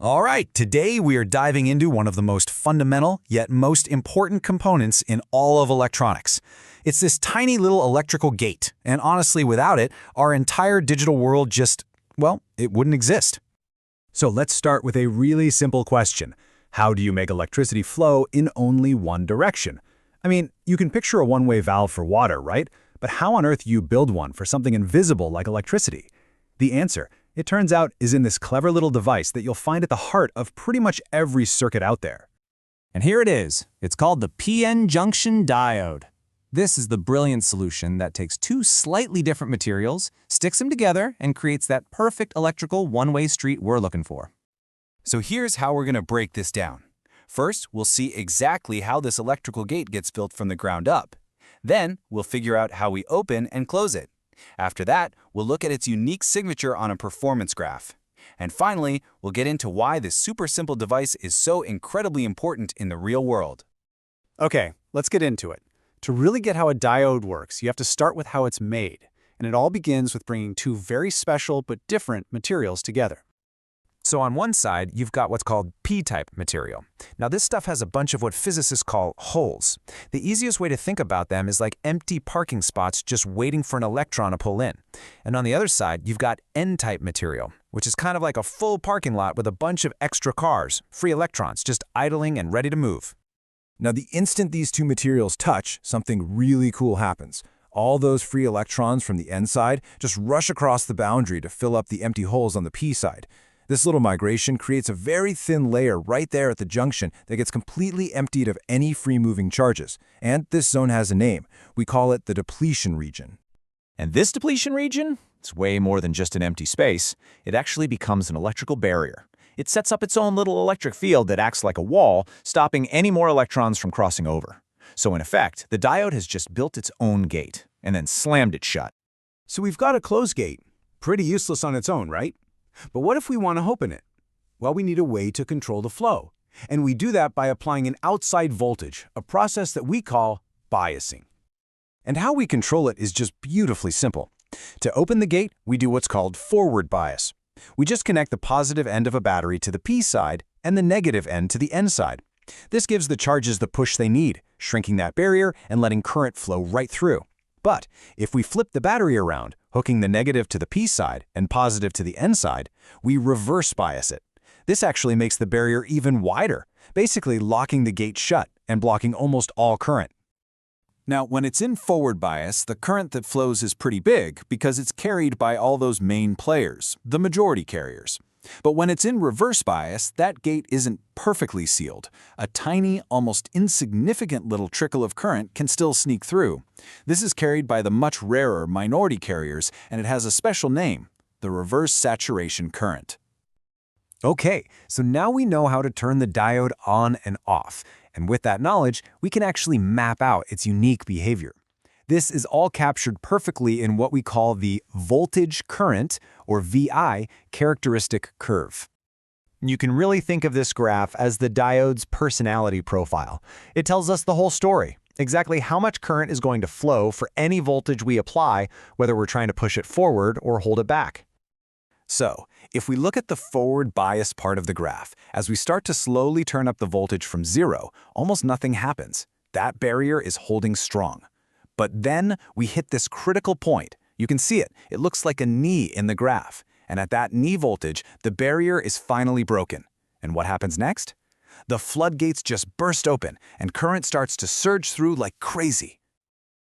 All right, today we are diving into one of the most fundamental yet most important components in all of electronics. It's this tiny little electrical gate, and honestly, without it, our entire digital world just, well, it wouldn't exist. So let's start with a really simple question. How do you make electricity flow in only one direction? I mean, you can picture a one-way valve for water, right? But how on earth do you build one for something invisible like electricity? The answer, it turns out, is in this clever little device that you'll find at the heart of pretty much every circuit out there. And here it is. It's called the PN Junction Diode. This is the brilliant solution that takes two slightly different materials, sticks them together, and creates that perfect electrical one-way street we're looking for. So here's how we're going to break this down. First, we'll see exactly how this electrical gate gets built from the ground up. Then, we'll figure out how we open and close it. After that, we'll look at its unique signature on a performance graph. And finally, we'll get into why this super simple device is so incredibly important in the real world. Okay, let's get into it. To really get how a diode works, you have to start with how it's made. And it all begins with bringing two very special but different materials together. So on one side, you've got what's called P-type material. Now this stuff has a bunch of what physicists call holes. The easiest way to think about them is like empty parking spots just waiting for an electron to pull in. And on the other side, you've got N-type material, which is kind of like a full parking lot with a bunch of extra cars, free electrons, just idling and ready to move. Now the instant these two materials touch, something really cool happens. All those free electrons from the N side just rush across the boundary to fill up the empty holes on the P side. This little migration creates a very thin layer right there at the junction that gets completely emptied of any free-moving charges. And this zone has a name. We call it the depletion region. And this depletion region? It's way more than just an empty space. It actually becomes an electrical barrier. It sets up its own little electric field that acts like a wall, stopping any more electrons from crossing over. So in effect, the diode has just built its own gate, and then slammed it shut. So we've got a closed gate. Pretty useless on its own, right? But what if we want to open it? Well, we need a way to control the flow. And we do that by applying an outside voltage, a process that we call biasing. And how we control it is just beautifully simple. To open the gate, we do what's called forward bias. We just connect the positive end of a battery to the P side and the negative end to the N side. This gives the charges the push they need, shrinking that barrier and letting current flow right through. But if we flip the battery around, hooking the negative to the P side and positive to the N side, we reverse bias it. This actually makes the barrier even wider, basically locking the gate shut and blocking almost all current. Now, when it's in forward bias, the current that flows is pretty big because it's carried by all those main players, the majority carriers. But when it's in reverse bias, that gate isn't perfectly sealed. A tiny, almost insignificant little trickle of current can still sneak through. This is carried by the much rarer minority carriers, and it has a special name, the reverse saturation current. Okay, so now we know how to turn the diode on and off. And with that knowledge, we can actually map out its unique behavior. This is all captured perfectly in what we call the voltage current, or VI, characteristic curve. You can really think of this graph as the diode's personality profile. It tells us the whole story, exactly how much current is going to flow for any voltage we apply, whether we're trying to push it forward or hold it back. So, if we look at the forward bias part of the graph, as we start to slowly turn up the voltage from 0, almost nothing happens. That barrier is holding strong. But then we hit this critical point. You can see it. It looks like a knee in the graph. And at that knee voltage, the barrier is finally broken. And what happens next? The floodgates just burst open, and current starts to surge through like crazy.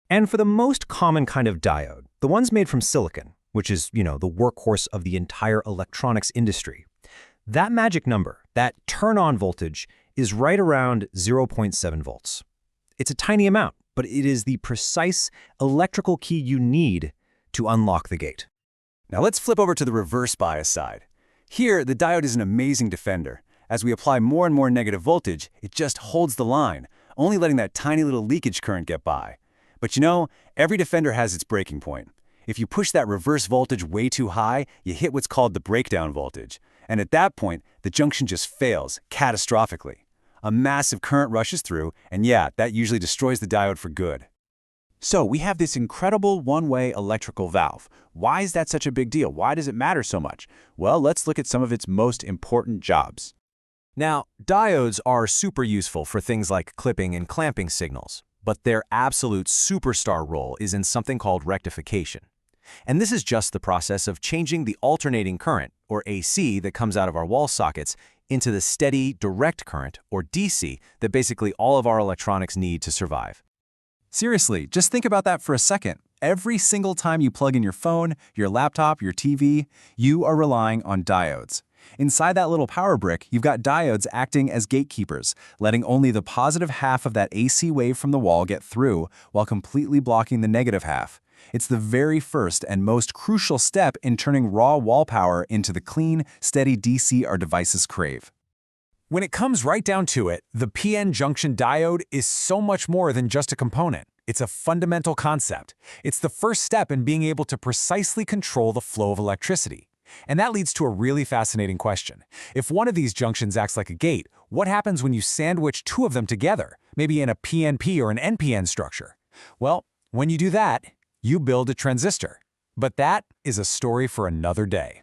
And for the most common kind of diode, the ones made from silicon, which is, the workhorse of the entire electronics industry, that magic number, that turn-on voltage, is right around 0.7 volts. It's a tiny amount, but it is the precise electrical key you need to unlock the gate. Now let's flip over to the reverse bias side. Here, the diode is an amazing defender. As we apply more and more negative voltage, it just holds the line, only letting that tiny little leakage current get by. But every defender has its breaking point. If you push that reverse voltage way too high, you hit what's called the breakdown voltage. And at that point, the junction just fails catastrophically. A massive current rushes through, and that usually destroys the diode for good. So we have this incredible one-way electrical valve. Why is that such a big deal? Why does it matter so much? Well, let's look at some of its most important jobs. Now, diodes are super useful for things like clipping and clamping signals, but their absolute superstar role is in something called rectification. And this is just the process of changing the alternating current, or AC, that comes out of our wall sockets into the steady, direct current, or DC, that basically all of our electronics need to survive. Seriously, just think about that for a second. Every single time you plug in your phone, your laptop, your TV, you are relying on diodes. Inside that little power brick, you've got diodes acting as gatekeepers, letting only the positive half of that AC wave from the wall get through while completely blocking the negative half. It's the very first and most crucial step in turning raw wall power into the clean, steady DC our devices crave. When it comes right down to it, the PN Junction Diode is so much more than just a component. It's a fundamental concept. It's the first step in being able to precisely control the flow of electricity. And that leads to a really fascinating question. If one of these junctions acts like a gate, what happens when you sandwich two of them together, maybe in a PNP or an NPN structure? Well, when you do that, you build a transistor. But that is a story for another day.